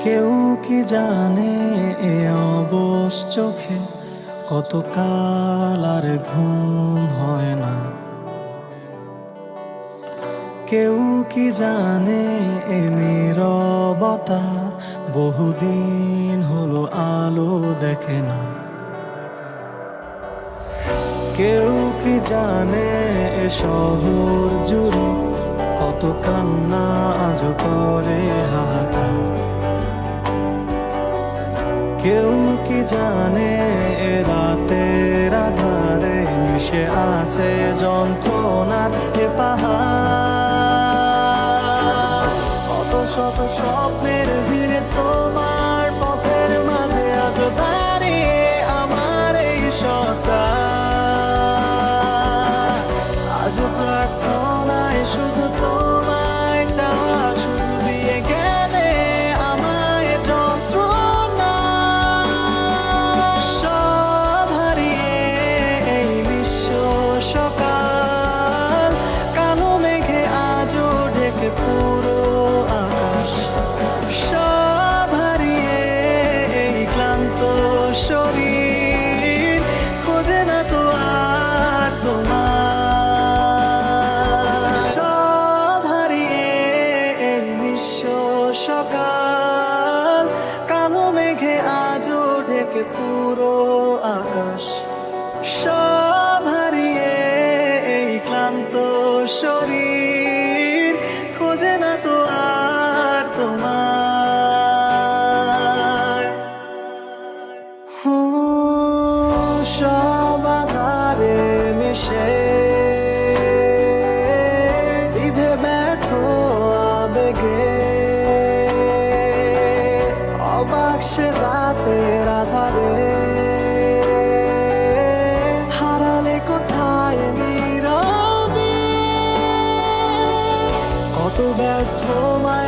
কেউ কি জানে এ অবশ চোখে কত কাল আর ঘুম হয় না। কেউ কি জানে এ নীরবতা বহুদিন হলো আলো দেখে না। কেউ কি জানে এ শহর জুড়ে কত কান্না আজ করে হাহাকার। কেউ কি জানে এ রাতের আধারে মিশে আছে যন্ত্রণার এ পাহাড়। কত শত স্বপ্নের ভিড়ে তোমার পথের মাঝে আজ দাঁড়িয়ে আমার এই সত্তা। আজ প্রার্থনায় শুধু তোমায় চাওয়া, শুধু দিয়ে গেলে আমায় যন্ত্রণা। সব হারিয়ে এই বিশ্ব সকাল, কালো মেঘে আজও ঢেকে পুরো আকাশ। সব হারিয়ে এই ক্লান্ত শরীর খোঁজে না তো আর তোমার। সব হারিয়ে এই বিশ্ব সকাল, কালো মেঘে আজও ঢেকে পুরো আকাশ। সব হারিয়ে এই ক্লান্ত শরীর খোঁজে না তো আর তোমার। সব আধারে মিশে বিধে ব্যর্থ আবেগে অবাক সে রাতের আধারে হারালে কোথায় নীরবে। কত ব্যর্থ মায়া